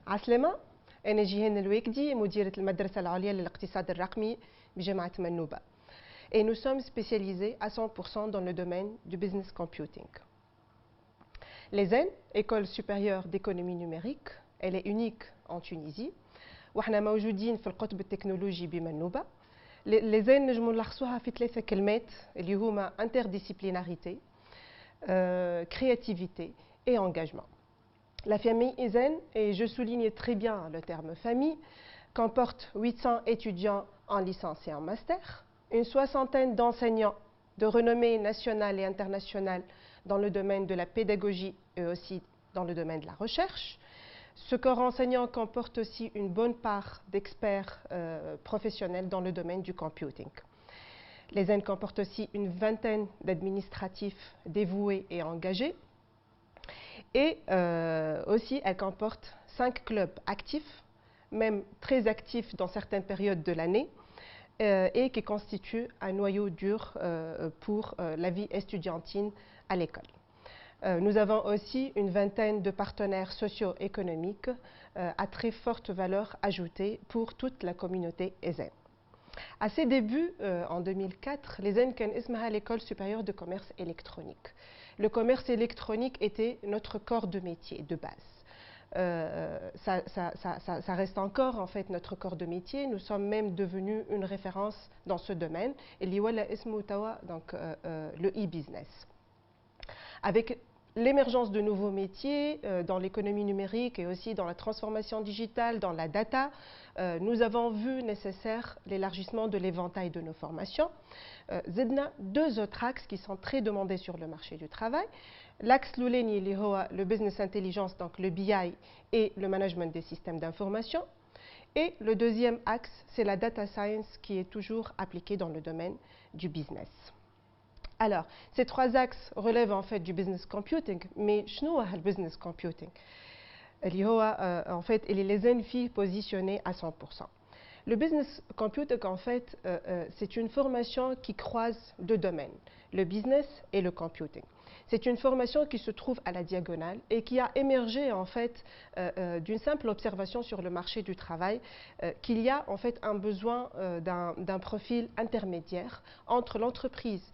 عسلامة. أنا جيهان الواكدي مديرة المدرسة العليا للاقتصاد الرقمي بجامعة منوبة. Et nous sommes spécialisés à 100% dans le domaine du business computing. l'ESN, École supérieure d'économie numérique, elle est unique en Tunisie. وإحنا موجودين في القطب التكنولوجي بمنوبة. l'ESN نجمو نلخصوها في 3 كلمات اللي هما interdisciplinarité, créativité et engagement. La famille ESN, et je souligne très bien le terme famille, comporte 800 étudiants en licence et en master, une soixantaine d'enseignants de renommée nationale et internationale dans le domaine de la pédagogie et aussi dans le domaine de la recherche. Ce corps enseignant comporte aussi une bonne part d'experts professionnels dans le domaine du computing. l'ESN comporte aussi une vingtaine d'administratifs dévoués et engagés. Et aussi, elle comporte 5 clubs actifs, même très actifs dans certaines périodes de l'année, et qui constituent un noyau dur pour la vie estudiantine à l'école. Nous avons aussi une vingtaine de partenaires socio-économiques à très forte valeur ajoutée pour toute la communauté ESN. À ses débuts, en 2004, l'ESN كان اسمها l'École supérieure de commerce électronique. Le commerce électronique était notre corps de métier de base. Ça reste encore en fait notre corps de métier. Nous sommes même devenus une référence dans ce domaine. اللي ولا اسمه توا donc le e-business. Avec l'émergence de nouveaux métiers dans l'économie numérique et aussi dans la transformation digitale, dans la data, nous avons vu nécessaire l'élargissement de l'éventail de nos formations. زدنا 2 autres axes qui sont très demandés sur le marché du travail. L'axe l'ouleni اللي هو le business intelligence, donc le BI et le management des systèmes d'information. Et le deuxième axe, c'est la data science qui est toujours appliquée dans le domaine du business. Alors, ces 3 axes relèvent en fait du business computing, mais شنو هو business computing؟ اللي هو en fait اللي لازم فيه positionné à 100%. Le business computing en fait c'est une formation qui croise 2 domaines, le business et le computing. C'est une formation qui se trouve à la diagonale et qui a émergé en fait d'une simple observation sur le marché du travail qu'il y a en fait un besoin d'un profil intermédiaire entre l'entreprise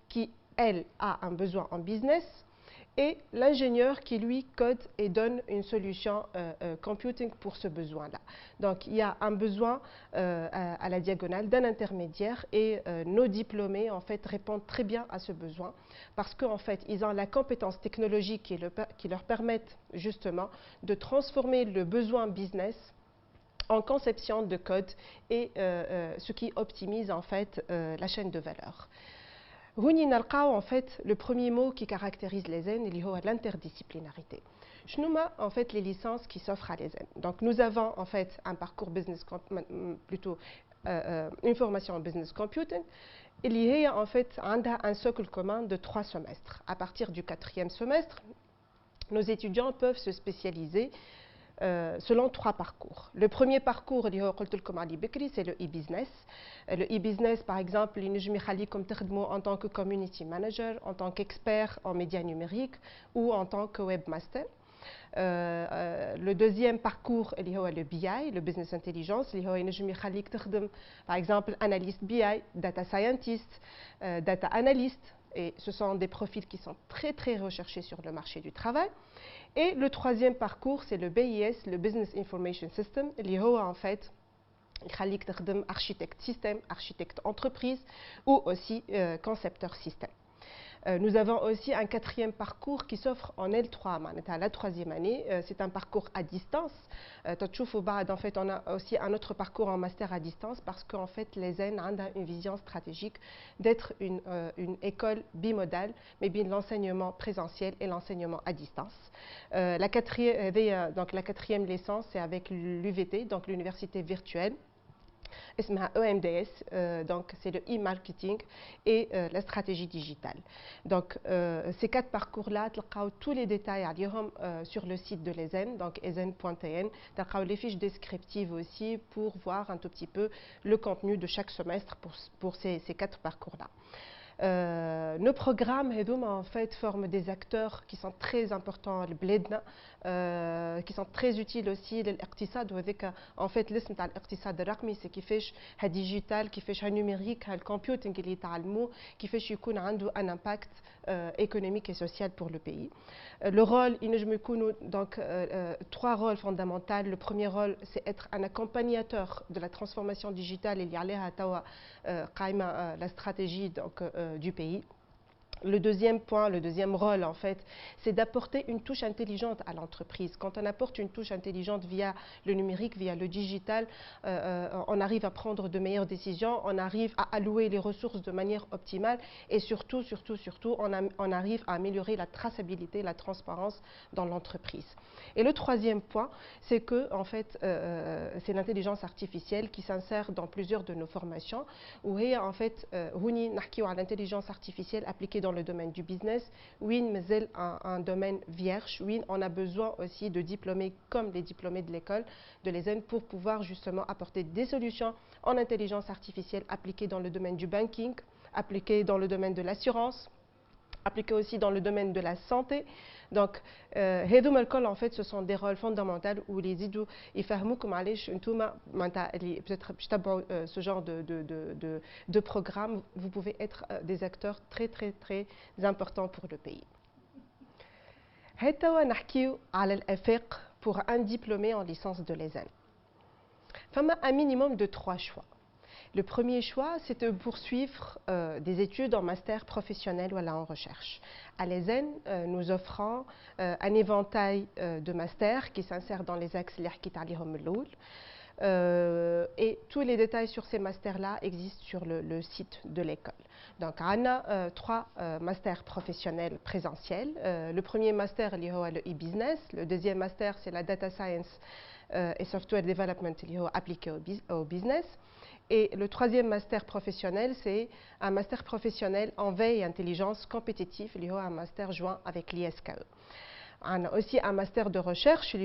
qui, elle, a un besoin en business et l'ingénieur qui, lui, code et donne une solution computing pour ce besoin-là. Donc, il y a un besoin à la diagonale d'un intermédiaire et nos diplômés, en fait, répondent très bien à ce besoin parce qu'en fait, ils ont la compétence technologique qui leur permettent justement de transformer le besoin business en conception de code et ce qui optimise, en fait, la chaîne de valeur. هوني نلقاو en fait le premier mot qui caractérise l'ESN اللي هو l'interdisciplinarité. شنو ما en fait les licences qui s'offrent à l'ESN. Donc nous avons en fait un parcours business plutôt une formation en business computing اللي هي en fait عندها un socle commun de 3 semestres. À partir du 4e semestre, nos étudiants peuvent se spécialiser selon 3 parcours. Le premier parcours اللي هو قلت لكم عليه بكري c'est le e-business. Le e-business par exemple اللي نجم يخليكم تخدموا en tant que community manager, en tant qu'expert en médias numériques ou en tant que webmaster. Le deuxième parcours اللي هو le BI, le business intelligence اللي هو ينجم يخليك تخدم par exemple analyste BI, data scientist, data analyst. Et ce sont des profils qui sont très recherchés sur le marché du travail. Et le troisième parcours, c'est le BIS, le Business Information System, اللي هو en fait يخليك تخدم architecte système, architecte entreprise ou aussi concepteur système. Nous avons aussi un 4e parcours qui s'offre en L3, à la 3e année. C'est un parcours à distance. En fait, on a aussi un autre parcours en master à distance parce qu'en fait, l'ESN a une vision stratégique d'être une école bimodale, mais bien l'enseignement présentiel et l'enseignement à distance. La 4e licence, c'est avec l'UVT, donc l'université virtuelle. اسمها EMDS, donc c'est le e-marketing et la stratégie digitale. Donc ces 4 parcours-là, تلقاو tous les détails عليهم sur le site de l'ESN, donc esen.tn. تلقاو les fiches descriptives aussi pour voir un tout petit peu le contenu de chaque semestre pour ces 4 parcours-là. Nos programmes en fait forment des acteurs qui sont très importants qui sont très utiles aussi للاقتصاد وهذاك en fait الاسم تاع الاقتصاد الرقمي سي كيفاش ها ديجيتال كيفاش ها نوميريك ها الكمبيوتينغ اللي يتعلموه كيفاش يكون عنده ان امباكت économique et social pour le pays. Le rôle, donc trois rôles fondamentaux. Le premier rôle, c'est être un accompagnateur de la transformation digitale et la stratégie donc, du pays. Le deuxième point, le deuxième rôle en fait, c'est d'apporter une touche intelligente à l'entreprise. Quand on apporte une touche intelligente via le numérique, via le digital, on arrive à prendre de meilleures décisions, on arrive à allouer les ressources de manière optimale et surtout, on arrive à améliorer la traçabilité, la transparence dans l'entreprise. Et le troisième point, c'est que en fait, c'est l'intelligence artificielle qui s'insère dans plusieurs de nos formations. Où en fait, l'intelligence artificielle appliquée dans le domaine du business, oui, mais elle un domaine vierge. Oui, on a besoin aussi de diplômés comme les diplômés de l'école de l'ESN pour pouvoir justement apporter des solutions en intelligence artificielle appliquées dans le domaine du banking, appliquées dans le domaine de l'assurance, appliquées aussi dans le domaine de la santé. Donc, en fait, ce sont des rôles fondamentaux où les idous peut-être ce genre de programme, vous pouvez être des acteurs très importants pour le pays. Pour un diplômé en licence de l'ESN, il y a un minimum de 3 choix. Le premier choix, c'est de poursuivre des études en master professionnel ou en recherche. À l'ESN, nous offrons un éventail de masters qui s'insèrent dans les axes et tous les détails sur ces masters-là existent sur le site de l'école. Donc, on a 3 masters professionnels présentiels. Le premier master, c'est le e-business. Le deuxième master, c'est la data science et software development appliqué au business. Et le troisième master professionnel, c'est un master professionnel en veille et intelligence compétitive, un master joint avec l'ISKE. On a aussi un master de recherche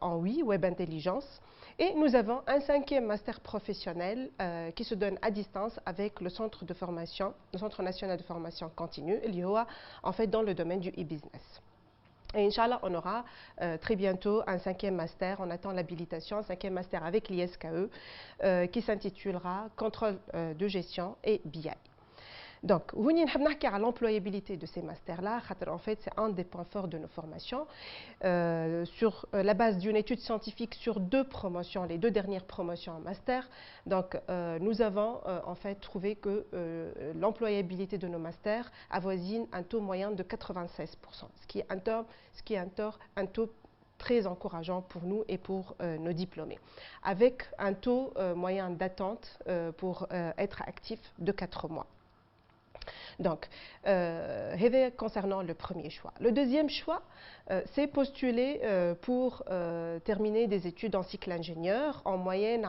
en web intelligence. Et nous avons un 5e master professionnel qui se donne à distance avec le centre de formation, le Centre national de formation continue, en fait dans le domaine du e-business. Et Inch'Allah, on aura très bientôt un 5e master, on attend l'habilitation, un 5e master avec l'ISKE qui s'intitulera Contrôle de gestion et BI. Donc, on va parler de l'employabilité de ces masters-là, en fait, c'est un des points forts de nos formations. Sur la base d'une étude scientifique sur 2 promotions, les 2 dernières promotions en master, donc, nous avons en fait trouvé que l'employabilité de nos masters avoisine un taux moyen de 96%, ce qui est un taux très encourageant pour nous et pour nos diplômés, avec un taux moyen d'attente pour être actif de 4 mois. Donc, concernant le premier choix. Le deuxième choix, c'est postuler pour terminer des études en cycle ingénieur. En moyenne,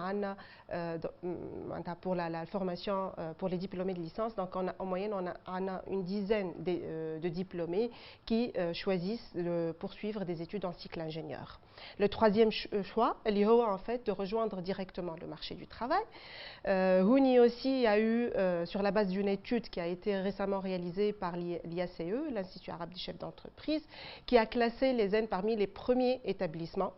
pour la formation pour les diplômés de licence, donc en moyenne, on a une dizaine de diplômés qui choisissent de poursuivre des études en cycle ingénieur. Le troisième choix, c'est en fait de rejoindre directement le marché du travail. Houni aussi a eu, sur la base d'une étude qui a été récemment réalisée par l'IACE, l'Institut arabe des chefs d'entreprise, qui a classé l'ESN parmi les premiers établissements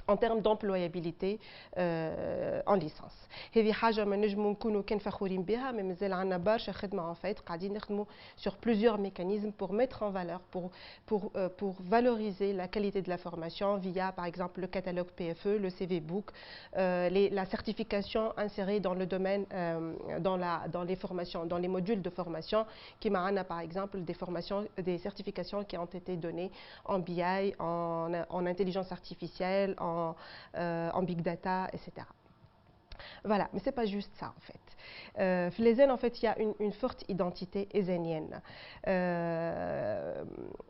en termes d'employabilité en licence. هذه حاجة ما نجمو نكونوا كان فخورين بها mais مازال عندنا برشا خدمة en fait قاعدين نخدموا sur plusieurs mécanismes pour mettre en valeur pour valoriser la qualité de la formation via par exemple le catalogue PFE, le CV Book, la certification insérée dans le domaine dans les formations, dans les modules de formation qui معنا par exemple des certifications qui ont été données en BI, en intelligence artificielle, en big data, etc. Voilà, mais ce n'est pas juste ça en fait. l'ESN, en fait, il y a une forte identité ézénienne.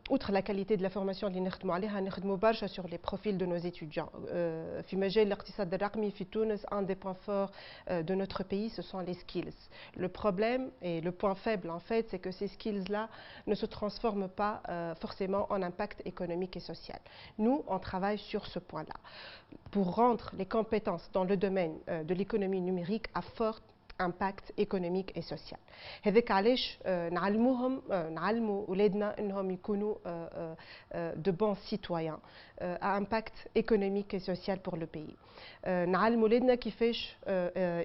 Outre la qualité de la formation, nous travaillons sur les profils de nos étudiants. Un des points forts de notre pays, ce sont les skills. Le problème et le point faible, en fait, c'est que ces skills-là ne se transforment pas forcément en impact économique et social. Nous, on travaille sur ce point-là pour rendre les compétences dans le domaine de l'économie numérique à forte impact économique et social. هذاك علاش نعلموهم نعلموا أولادنا إنهم يكونوا de bons citoyens à impact économique et social pour le pays. نعلموا أولادنا كيفاش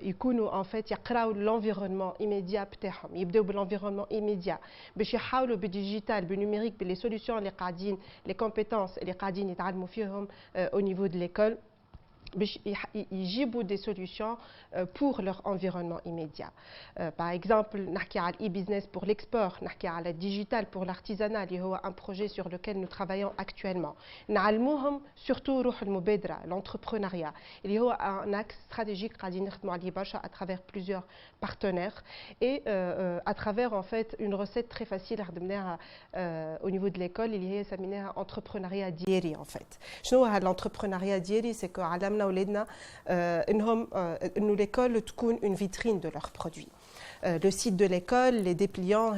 يكونوا en fait يقراوا l'environnement immédiat بتاعهم، يبداو بالenvironnement immédiat باش يحاولوا بالديجيتال بالنumérique باللي solutions اللي قاعدين les compétences اللي قاعدين يتعلموا فيهم au niveau de l'école. Ils ont des solutions pour leur environnement immédiat. Par exemple, نحكي على e-business pour l'export, نحكي على digital pour l'artisanat, qui est un projet sur lequel nous travaillons actuellement. نعلموهم surtout روح المبادرة, l'entrepreneuriat, اللي هو un axe stratégique قاعدين نخدموا عليه برشا à travers plusieurs partenaires et à travers en fait une recette très facile خدمناها au niveau de l'école اللي هي سميناها entrepreneuriat دياري en fait. شنو هذا l'entrepreneuriat دياري؟ c'est que علمنا أولادنا إنه l'école تكون une vitrine de leurs produits. Le site de l'école, les dépliants,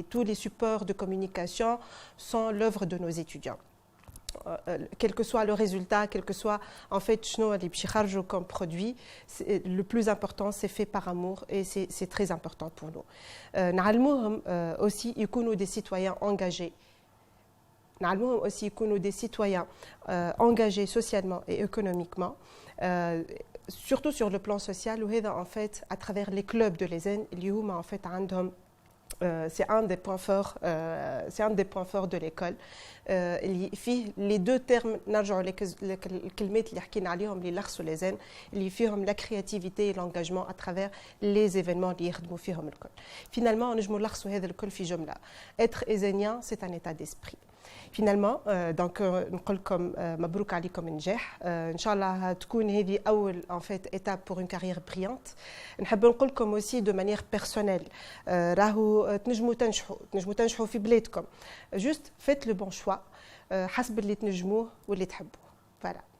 tous les supports de communication sont l'œuvre de nos étudiants. Quel que soit le résultat, quel que soit en fait comme produit, le plus important c'est fait par amour et c'est très important pour nous. نعلموهم aussi يكونوا des citoyens engagés. نعلموهم aussi يكونوا des citoyens engagés socialement et économiquement. Surtout sur le plan social, وهذا en fait à travers les clubs de l'ESN اللي هما en fait عندهم c'est un des points forts de l'école. اللي فيه les deux termes نرجعوا للكلمات اللي حكينا عليهم اللي لخصوا l'ESN اللي فيهم la créativité et l'engagement à travers les événements اللي يخدموا فيهم الكل. Finalement نجموا نلخصوا هذا الكل في جملة. Être ézénien, c'est un état d'esprit. Finalement, donc نقول لكم مبروك عليكم النجاح. إن شاء الله تكون هذه أول en fait étape pour une carrière brillante. نحب نقول لكم aussi de manière personnelle راهو تنجموا تنجحوا في بلادكم. Juste faites le bon choix حسب اللي تنجموه واللي تحبوه. Voilà.